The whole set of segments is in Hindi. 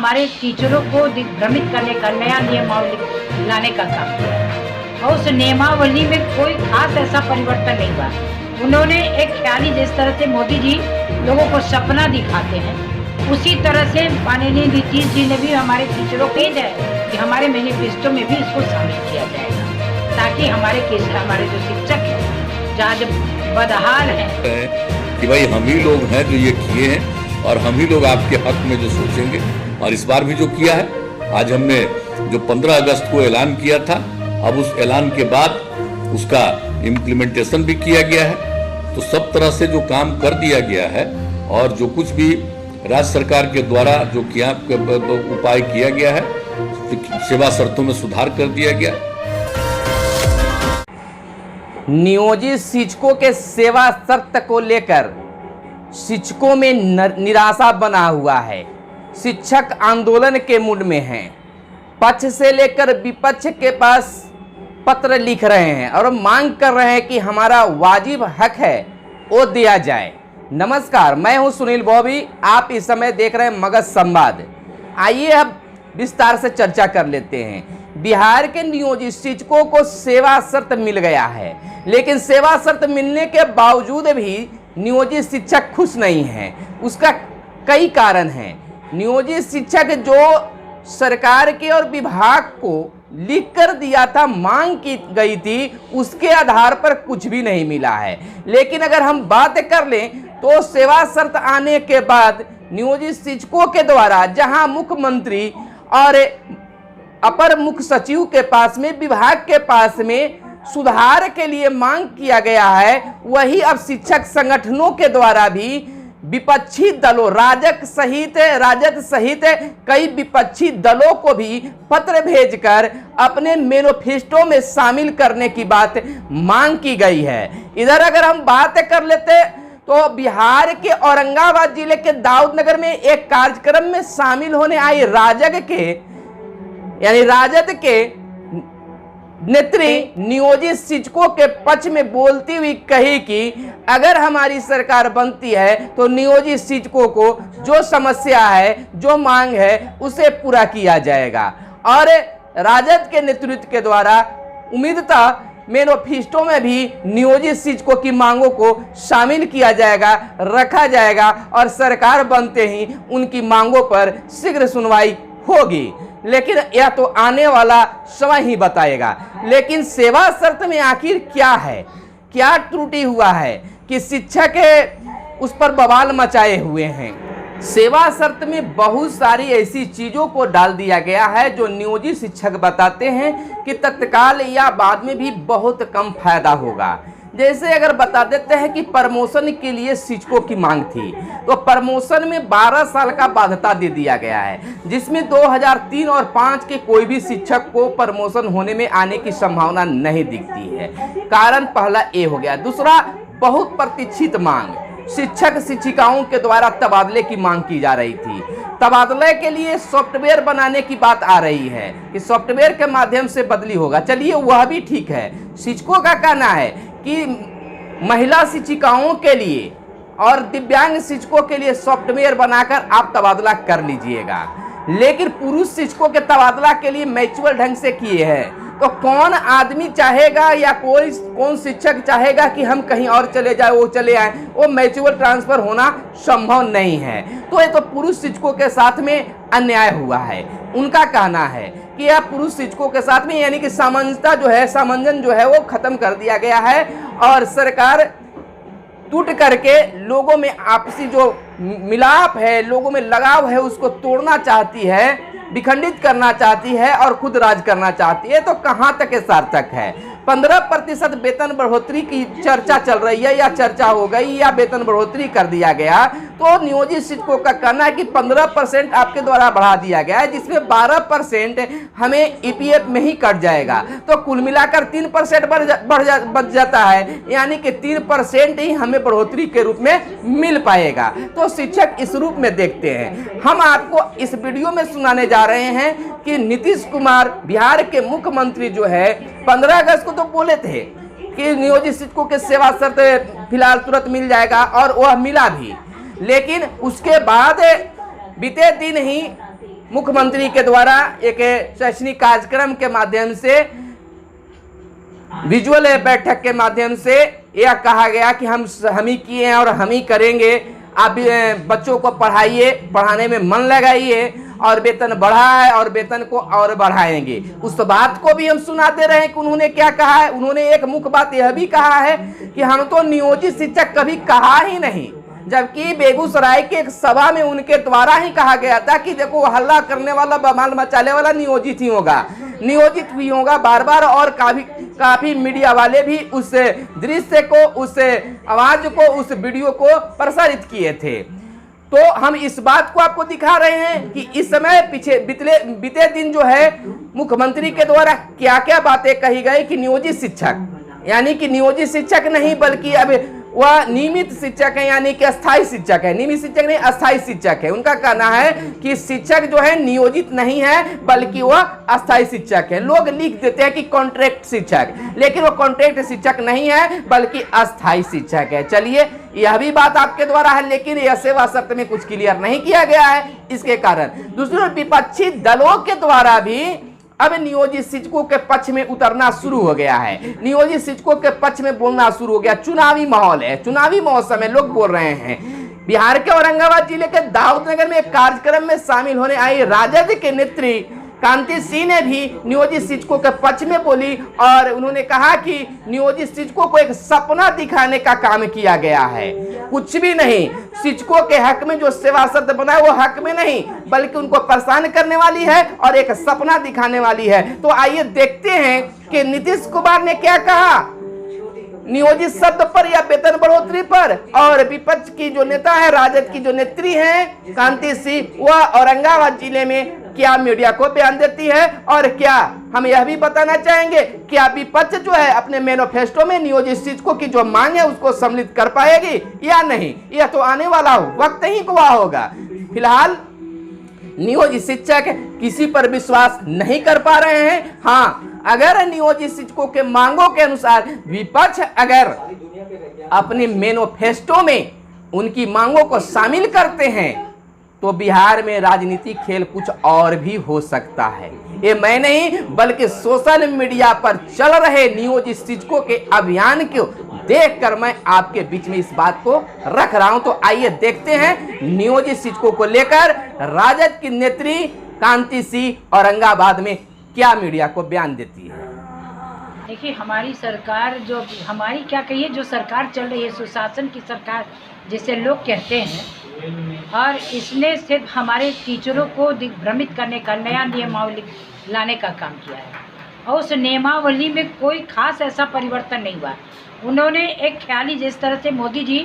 हमारे टीचरों को दिग्भ्रमित करने का नया नियमावली लाने का काम किया और उस नियमावली में कोई खास ऐसा परिवर्तन नहीं हुआ। उन्होंने एक ख्याली, जिस तरह से मोदी जी लोगों को सपना दिखाते हैं, उसी तरह से माननीय नीतीश जी ने भी हमारे टीचरों को है कि हमारे मैनिफेस्टो में भी इसको शामिल किया जाएगा, ताकि हमारे जो शिक्षक हैं, जहाँ जब बदहाल हैं कि भाई हम ही लोग हैं जो ये किए हैं और हम ही लोग आपके हक में जो सोचेंगे। और इस बार भी जो किया है, आज हमने जो 15 अगस्त को ऐलान किया था, अब उस ऐलान के बाद उसका इम्प्लीमेंटेशन भी किया गया है। तो सब तरह से जो काम कर दिया गया है और जो कुछ भी राज्य सरकार के द्वारा जो किया उपाय किया गया है, सेवा शर्तों में सुधार कर दिया गया। नियोजित शिक्षकों के सेवा शर्त को लेकर शिक्षकों में निराशा बना हुआ है। शिक्षक आंदोलन के मूड में हैं। पक्ष से लेकर विपक्ष के पास पत्र लिख रहे हैं और मांग कर रहे हैं कि हमारा वाजिब हक है वो दिया जाए। नमस्कार, मैं हूं सुनील बॉबी। आप इस समय देख रहे हैं मगध संवाद। आइए अब विस्तार से चर्चा कर लेते हैं। बिहार के नियोजित शिक्षकों को सेवा शर्त मिल गया है, लेकिन सेवा शर्त मिलने के बावजूद भी नियोजित शिक्षक खुश नहीं हैं। उसका कई कारण हैं। नियोजित शिक्षक जो सरकार के और विभाग को लिख कर दिया था, मांग की गई थी, उसके आधार पर कुछ भी नहीं मिला है। लेकिन अगर हम बात कर लें तो सेवा शर्त आने के बाद नियोजित शिक्षकों के द्वारा जहां मुख्यमंत्री और अपर मुख्य सचिव के पास में, विभाग के पास में सुधार के लिए मांग किया गया है, वही अब शिक्षक संगठनों के द्वारा भी विपक्षी दलों, राजद सहित कई विपक्षी दलों को भी पत्र भेजकर अपने मैनिफेस्टो में शामिल करने की बात मांग की गई है। इधर अगर हम बात कर लेते तो बिहार के औरंगाबाद जिले के दाऊदनगर में एक कार्यक्रम में शामिल होने आई राजद के नेत्री नियोजित शिक्षकों के पक्ष में बोलती हुई कही कि अगर हमारी सरकार बनती है तो नियोजित शिक्षकों को जो समस्या है, जो मांग है, उसे पूरा किया जाएगा। और राजद के नेतृत्व के द्वारा उम्मीद था मैनिफेस्टो में भी नियोजित शिक्षकों की मांगों को शामिल किया जाएगा, रखा जाएगा और सरकार बनते ही उनकी मांगों पर शीघ्र सुनवाई होगी। लेकिन यह तो आने वाला समय ही बताएगा। लेकिन सेवा शर्त में आखिर क्या है, क्या त्रुटि हुआ है कि शिक्षक उस पर बवाल मचाए हुए हैं। सेवा शर्त में बहुत सारी ऐसी चीज़ों को डाल दिया गया है जो नियोजित शिक्षक बताते हैं कि तत्काल या बाद में भी बहुत कम फायदा होगा। जैसे अगर बता देते हैं कि प्रमोशन के लिए शिक्षकों की मांग थी, तो प्रमोशन में 12 साल का बाध्यता दे दिया गया है, जिसमें 2003 और 5 के कोई भी शिक्षक को प्रमोशन होने में आने की संभावना नहीं दिखती है। कारण पहला ये हो गया। दूसरा, बहुत प्रतीक्षित मांग, शिक्षक शिक्षिकाओं के द्वारा तबादले की मांग की जा रही थी। तबादले के लिए सॉफ्टवेयर बनाने की बात आ रही है कि सॉफ्टवेयर के माध्यम से बदली होगा। चलिए, वह भी ठीक है। शिक्षकों का कहना है कि महिला शिक्षिकाओं के लिए और दिव्यांग शिक्षकों के लिए सॉफ्टवेयर बनाकर आप तबादला कर लीजिएगा, लेकिन पुरुष शिक्षकों के तबादला के लिए मैच्योर ढंग से किए हैं। तो कौन आदमी चाहेगा या कौन शिक्षक चाहेगा कि हम कहीं और चले जाए, वो चले आए? वो मैच्योर ट्रांसफर होना संभव नहीं है। तो ये तो पुरुष शिक्षकों के साथ में अन्याय हुआ है। उनका कहना है कि यह पुरुष शिक्षकों के साथ में यानी कि सामंजन जो है वो खत्म कर दिया गया है और सरकार टूट करके लोगों में आपसी जो मिलाप है, लोगों में लगाव है, उसको तोड़ना चाहती है, विखंडित करना चाहती है और खुद राज करना चाहती है। तो कहाँ तक ये सार्थक है? 15% वेतन बढ़ोतरी की चर्चा चल रही है या चर्चा हो गई या वेतन बढ़ोतरी कर दिया गया। तो नियोजित शिक्षकों का कहना है कि 15% आपके द्वारा बढ़ा दिया गया है, जिसमें 12% हमें ईपीएफ में ही कट जाएगा। तो कुल मिलाकर 3% बच जाता है, यानी कि 3% ही हमें बढ़ोतरी के रूप में मिल पाएगा। तो शिक्षक इस रूप में देखते हैं। हम आपको इस वीडियो में सुनाने जा रहे हैं कि नीतीश कुमार बिहार के मुख्यमंत्री जो है 15 अगस्त को तो बोले थे कि नियोजित शिक्षकों के सेवा शर्त फिलहाल तुरंत मिल जाएगा और वह मिला भी, लेकिन उसके बाद बीते दिन ही मुख्यमंत्री के द्वारा एक शैक्षणिक कार्यक्रम के माध्यम से, विजुअल बैठक के माध्यम से यह कहा गया कि हम ही किए हैं और हम ही करेंगे। आप बच्चों को पढ़ाइए, पढ़ाने में मन लगाइए और वेतन बढ़ा है और वेतन को और बढ़ाएंगे। उस बात को भी हम सुनाते रहे कि उन्होंने क्या कहा है। उन्होंने एक मुख्य बात यह भी कहा है कि हम तो नियोजित शिक्षक कभी कहा ही नहीं, जबकि बेगूसराय के एक सभा में उनके द्वारा ही कहा गया था कि देखो हल्ला करने वाला, बवाल मचाने वाला नियोजित ही होगा, नियोजित भी होगा बार बार। और काफी मीडिया वाले भी उस दृश्य को, उस आवाज को, उस वीडियो को प्रसारित किए थे। तो हम इस बात को आपको दिखा रहे हैं कि इस समय बीते दिन जो है मुख्यमंत्री के द्वारा क्या क्या बातें कही गई कि नियोजित शिक्षक, यानी कि नियोजित शिक्षक नहीं बल्कि अब वह नियमित शिक्षक है, यानी कि अस्थायी शिक्षक है। नियमित शिक्षक नहीं, अस्थायी शिक्षक है। उनका कहना है कि शिक्षक जो है नियोजित नहीं है बल्कि वह अस्थायी शिक्षक है। लोग लिख देते हैं कि कॉन्ट्रैक्ट शिक्षक, लेकिन वो कॉन्ट्रैक्ट शिक्षक नहीं है बल्कि अस्थायी शिक्षक है। चलिए, यह भी बात आपके द्वारा है, लेकिन यह सेवा शर्त में कुछ क्लियर नहीं किया गया है। इसके कारण दूसरी ओर विपक्षी दलों के द्वारा भी अब नियोजित शिक्षकों के पक्ष में उतरना शुरू हो गया है, नियोजित शिक्षकों के पक्ष में बोलना शुरू हो गया। चुनावी माहौल है, चुनावी मौसम में लोग बोल रहे हैं। बिहार के औरंगाबाद जिले के दाऊदनगर में एक कार्यक्रम में शामिल होने आई राजद के नेत्री कांति सिंह ने भी नियोजित शिक्षकों के पक्ष में बोली और उन्होंने कहा कि नियोजित शिक्षकों को एक सपना दिखाने का काम किया गया है, कुछ भी नहीं। शिक्षकों के हक में जो सेवा शर्त बना है वो हक में नहीं बल्कि उनको परेशान करने वाली है और एक सपना दिखाने वाली है। तो आइए देखते हैं कि नीतीश कुमार ने क्या कहा नियोजित शब्द पर या वेतन बढ़ोतरी पर। और विपक्ष की जो नेता है, राजद की जो नेत्री है कांति सिंह, वह औरंगाबाद जिले में क्या मीडिया को बयान देती है और क्या हम यह भी बताना चाहेंगे क्या विपक्ष जो है अपने मैनिफेस्टो में नियोजित शिक्षकों की जो मांग है उसको सम्मिलित कर पाएगी या नहीं। यह तो आने वाला वक्त ही गवाह होगा। फिलहाल नियोजित शिक्षक किसी पर विश्वास नहीं कर पा रहे हैं। हाँ, अगर नियोजित शिक्षकों के मांगों के अनुसार विपक्ष अगर अपने मैनिफेस्टो में उनकी मांगों को शामिल करते हैं तो बिहार में राजनीतिक खेल कुछ और भी हो सकता है। ये मैं नहीं बल्कि सोशल मीडिया पर चल रहे नियोजित शिक्षकों के अभियान को देखकर मैं आपके बीच में इस बात को रख रहा हूं। तो आइए देखते हैं नियोजित शिक्षकों को लेकर राजद की नेत्री कांति सिंह औरंगाबाद में क्या मीडिया को बयान देती है। देखिए, हमारी सरकार जो हमारी क्या कहिए जो सरकार चल रही है, सुशासन की सरकार जिसे लोग कहते हैं, और इसने सिर्फ हमारे टीचरों को दिग्भ्रमित करने का नया नियमावली लाने का काम किया है और उस नियमावली में कोई खास ऐसा परिवर्तन नहीं हुआ। उन्होंने एक ख्याली, जिस तरह से मोदी जी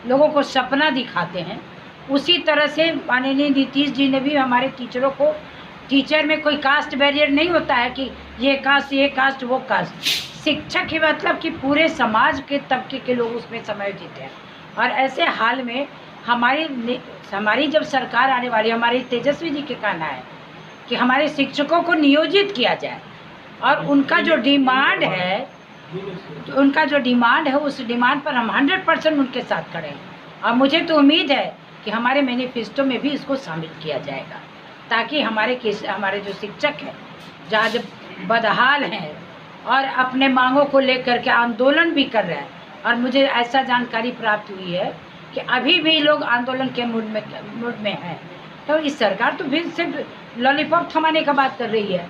लोगों को सपना दिखाते हैं, उसी तरह से माननीय नीतीश जी ने भी हमारे टीचरों को, टीचर में कोई कास्ट बैरियर नहीं होता है कि ये कास्ट वो कास्ट। शिक्षक के मतलब कि पूरे समाज के तबके के लोग उसमें समायोजित हैं। और ऐसे हाल में हमारी जब सरकार आने वाली, हमारे तेजस्वी जी के कहना है कि हमारे शिक्षकों को नियोजित किया जाए और उनका जो डिमांड है उस डिमांड पर हम 100% उनके साथ खड़े हैं। और मुझे तो उम्मीद है कि हमारे मैनिफेस्टो में भी इसको शामिल किया जाएगा ताकि हमारे जो शिक्षक हैं, जहाँ जब बदहाल हैं और अपने मांगों को लेकर के आंदोलन भी कर रहे हैं, और मुझे ऐसा जानकारी प्राप्त हुई है कि अभी भी लोग आंदोलन के मूड में हैं, तो इस सरकार तो फिर सिर्फ लॉलीपॉप थमाने का बात कर रही है।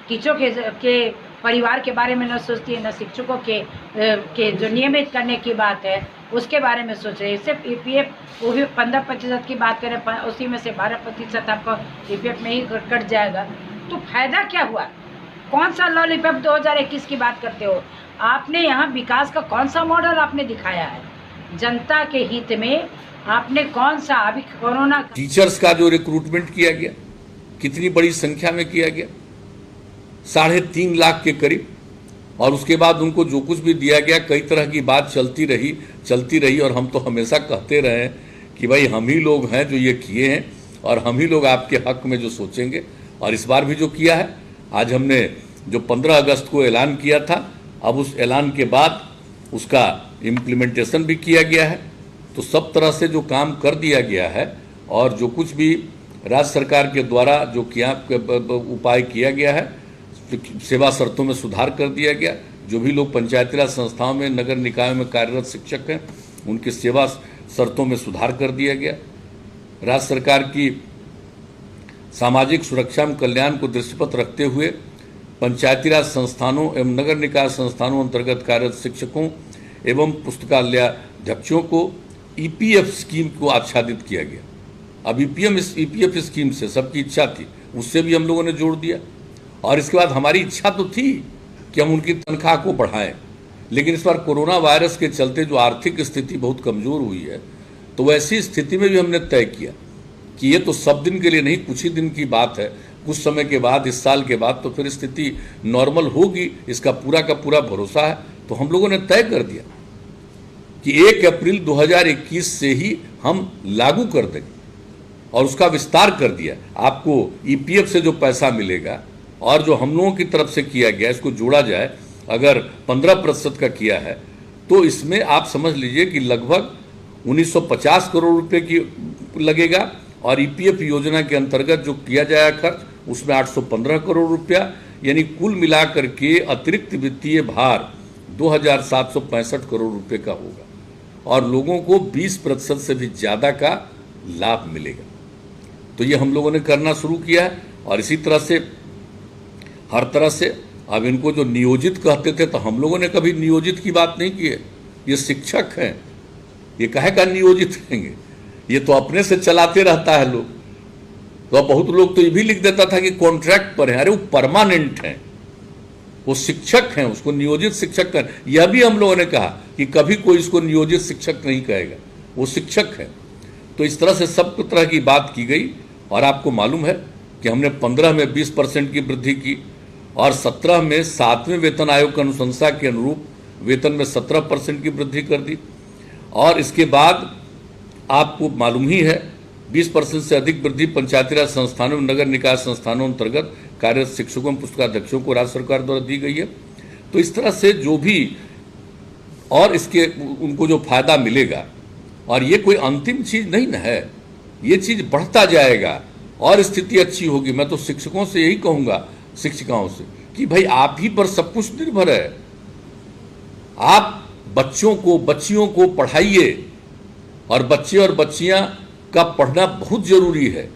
टीचरों के परिवार के बारे में न सोचती है, न शिक्षकों के जो नियमित करने की बात है उसके बारे में सोच रही है। सिर्फ EPF वो भी 15% की बात करें, उसी में से 12% आपका EPF में ही कट जाएगा, तो फायदा क्या हुआ? कौन सा लॉलीपॉप 2021 की बात करते हो? आपने यहाँ विकास का कौन सा मॉडल आपने दिखाया है? जनता के हित में आपने कौन सा अभी कोरोना टीचर्स का जो रिक्रूटमेंट किया गया, कितनी बड़ी संख्या में किया गया, 3.5 लाख के करीब, और उसके बाद उनको जो कुछ भी दिया गया, कई तरह की बात चलती रही। और हम तो हमेशा कहते रहे कि भाई हम ही लोग हैं जो ये किए हैं और हम ही लोग आपके हक में जो सोचेंगे। और इस बार भी जो किया है, आज हमने जो 15 अगस्त को ऐलान किया था, अब उस ऐलान के बाद उसका इम्प्लीमेंटेशन भी किया गया है। तो सब तरह से जो काम कर दिया गया है और जो कुछ भी राज्य सरकार के द्वारा जो उपाय किया गया है, सेवा शर्तों में सुधार कर दिया गया। जो भी लोग पंचायती राज संस्थाओं में, नगर निकायों में कार्यरत शिक्षक हैं, उनकी सेवा शर्तों में सुधार कर दिया गया। राज्य सरकार की सामाजिक सुरक्षा एवं कल्याण को दृष्टिपथ रखते हुए पंचायती राज संस्थानों एवं नगर निकाय संस्थानों अंतर्गत कार्यरत शिक्षकों एवं पुस्तकालयाध्यक्षों को ईपीएफ स्कीम को आच्छादित किया गया। अब ईपीएफ स्कीम से सबकी इच्छा थी, उससे भी हम लोगों ने जोड़ दिया। और इसके बाद हमारी इच्छा तो थी कि हम उनकी तनख्वाह को बढ़ाएं, लेकिन इस बार कोरोना वायरस के चलते जो आर्थिक स्थिति बहुत कमज़ोर हुई है, तो वैसी स्थिति में भी हमने तय किया कि ये तो सब दिन के लिए नहीं, कुछ ही दिन की बात है। कुछ समय के बाद, इस साल के बाद तो फिर स्थिति नॉर्मल होगी, इसका पूरा का पूरा भरोसा है। तो हम लोगों ने तय कर दिया कि 1 अप्रैल 2021 से ही हम लागू कर देंगे और उसका विस्तार कर दिया। आपको ईपीएफ से जो पैसा मिलेगा और जो हम लोगों की तरफ से किया गया, इसको जोड़ा जाए, अगर 15% का किया है तो इसमें आप समझ लीजिए कि लगभग 1950 करोड़ रुपए की लगेगा। और ईपीएफ योजना के अंतर्गत जो किया जाएगा खर्च, उसमें 815 करोड़ रुपया, यानी कुल मिलाकर के अतिरिक्त वित्तीय भार 2765 करोड़ रुपए का होगा और लोगों को 20% से भी ज़्यादा का लाभ मिलेगा। तो ये हम लोगों ने करना शुरू किया है। और इसी तरह से हर तरह से अब इनको जो नियोजित कहते थे, तो हम लोगों ने कभी नियोजित की बात नहीं की है। ये शिक्षक हैं, ये काहे का नियोजित रहेंगे, ये तो अपने से चलाते रहता है लोग। तो बहुत लोग तो ये भी लिख देता था कि कॉन्ट्रैक्ट पर है। अरे वो परमानेंट हैं, वो शिक्षक हैं, उसको नियोजित शिक्षक कर। यह भी हम लोगों ने कहा कि कभी कोई इसको नियोजित शिक्षक नहीं कहेगा, वो शिक्षक है। तो इस तरह से सब तरह की बात की गई। और आपको मालूम है कि हमने 15 में 20% की वृद्धि की और 17 में 7वें वेतन आयोग की अनुशंसा के अनुरूप वेतन में 17% की वृद्धि कर दी। और इसके बाद आपको मालूम ही है 20% से अधिक वृद्धि पंचायती राज संस्थानों में, नगर निकाय संस्थानों अंतर्गत कार्यरत शिक्षकों एवं पुस्तकाध्यक्षों को राज्य सरकार द्वारा दी गई है। तो इस तरह से जो भी और इसके उनको जो फायदा मिलेगा, और ये कोई अंतिम चीज नहीं न है, ये चीज बढ़ता जाएगा और स्थिति अच्छी होगी। मैं तो शिक्षकों से यही कहूंगा, शिक्षिकाओं से, कि भाई आप ही पर सब कुछ निर्भर है। आप बच्चों को, बच्चियों को पढ़ाइए और बच्चे और बच्चियां का पढ़ना बहुत जरूरी है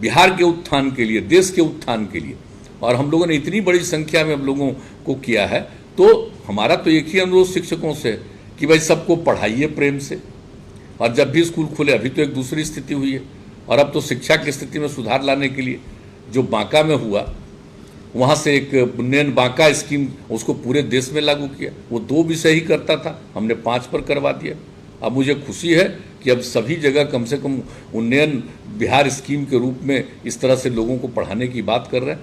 बिहार के उत्थान के लिए, देश के उत्थान के लिए। और हम लोगों ने इतनी बड़ी संख्या में हम लोगों को किया है, तो हमारा तो एक ही अनुरोध शिक्षकों से कि भाई सबको पढ़ाइए प्रेम से। और जब भी स्कूल खुले, अभी तो एक दूसरी स्थिति हुई है, और अब तो शिक्षा की स्थिति में सुधार लाने के लिए जो बांका में हुआ, वहाँ से एक उन्नयन बांका स्कीम, उसको पूरे देश में लागू किया। वो 2 विषय ही करता था, हमने 5 पर करवा दिया। अब मुझे खुशी है कि अब सभी जगह कम से कम उन्नयन बिहार स्कीम के रूप में इस तरह से लोगों को पढ़ाने की बात कर रहे हैं।